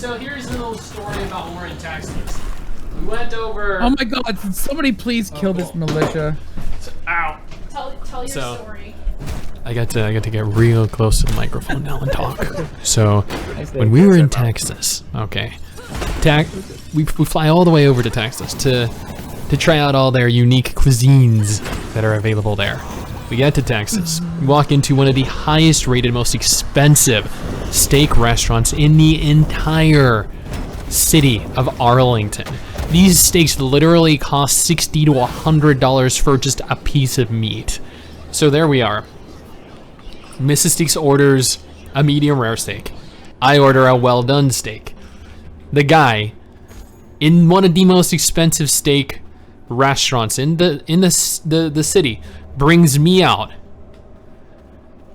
So here's a little story about when we're in Texas. We went over. Oh my God! Somebody please kill this militia. So, ow. Tell your story. I got to get real close to the microphone now and talk. So when we were in Texas, okay, we fly all the way over to Texas to try out all their unique cuisines that are available there. We get to Texas, we walk into one of the highest rated, most expensive steak restaurants in the entire city of Arlington. These steaks literally cost $60 to $100 for just a piece of meat. So there we are. MrsStix orders a medium rare steak. I order a well done steak. The guy in one of the most expensive steak restaurants in the city brings me out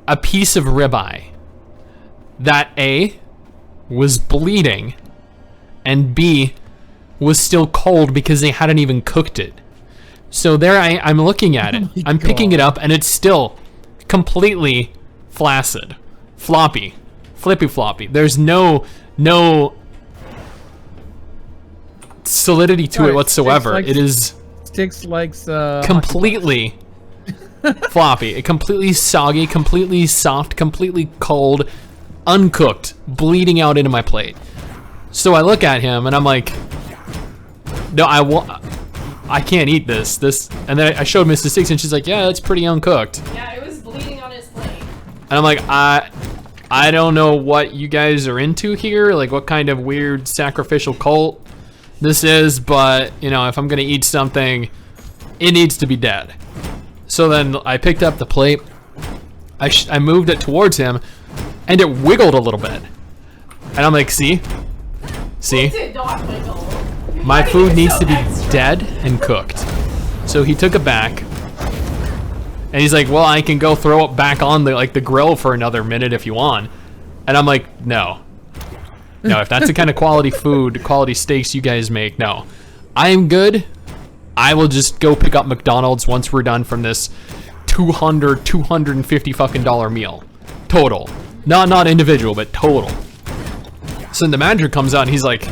a piece of ribeye that A, was bleeding, and B, was still cold because they hadn't even cooked it. So there I'm looking at it. I'm picking it up and it's still completely flaccid, floppy, flippy floppy. There's no solidity to it whatsoever. It is Stix likes completely floppy, completely soggy, completely soft, completely cold, uncooked, bleeding out into my plate. So I look at him and I'm like, no, I can't eat this. And then I showed MrsStix and she's like, yeah, it's pretty uncooked. Yeah, it was bleeding on his plate. And I'm like, I don't know what you guys are into here, like what kind of weird sacrificial cult this is, but you know, if I'm gonna eat something, it needs to be dead. So then I picked up the plate, I moved it towards him, and it wiggled a little bit. And I'm like, see? It did not wiggle. My food needs to be dead and cooked. So he took it back, and he's like, well, I can go throw it back on the grill for another minute if you want. And I'm like, no. No, if that's the kind of quality food, quality steaks you guys make, no. I am good. I will just go pick up McDonald's once we're done from this $250 fucking meal. Total. Not individual, but total. So then the manager comes out and he's like,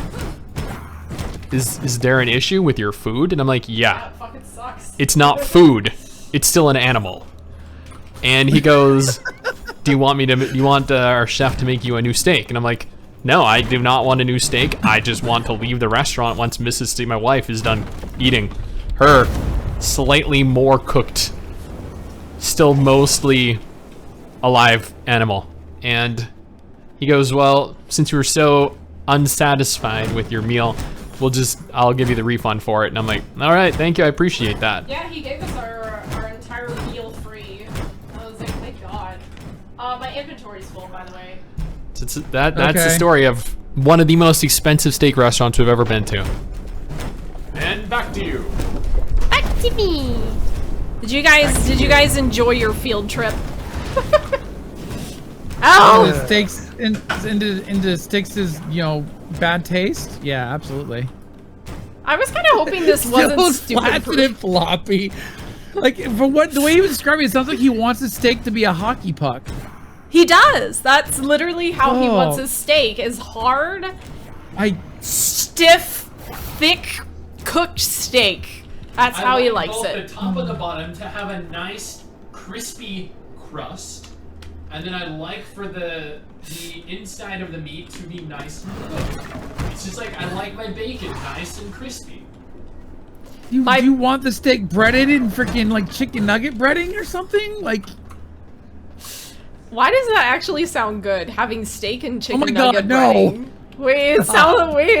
is there an issue with your food? And I'm like, yeah. That fucking sucks. It's not food. It's still an animal. And he goes, do you want our chef to make you a new steak? And I'm like, no, I do not want a new steak. I just want to leave the restaurant once MrsStix, my wife, is done eating her slightly more cooked, still mostly alive animal. And he goes, well, since you were so unsatisfied with your meal, I'll give you the refund for it. And I'm like, all right, thank you, I appreciate that. Yeah, he gave us our entire meal free. I was like, thank God. My inventory's full, by the way. So that's the story of one of the most expensive steak restaurants we've ever been to. And back to you. Back to me. Did you guys enjoy your field trip? Oh! Stix into Stix's, bad taste? Yeah, absolutely. I was kind of hoping this wasn't stupid. Flaccid and floppy. Like, the way he was describing it, sounds like he wants his steak to be a hockey puck. He does. That's literally how he wants his steak, is hard, stiff, thick, cooked steak. That's how he likes it. The top and the bottom to have a nice, crispy crust, and then I like for the inside of the meat to be nice and cooked. It's just like I like my bacon nice and crispy. Do you want the steak breaded in freaking like chicken nugget breading or something? Like, why does that actually sound good? Having steak and chicken nugget breading? No. Wait, it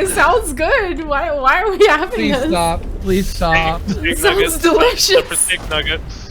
sounds good. Why are we having this? Please stop. Please stop. It sounds delicious. Steak nuggets.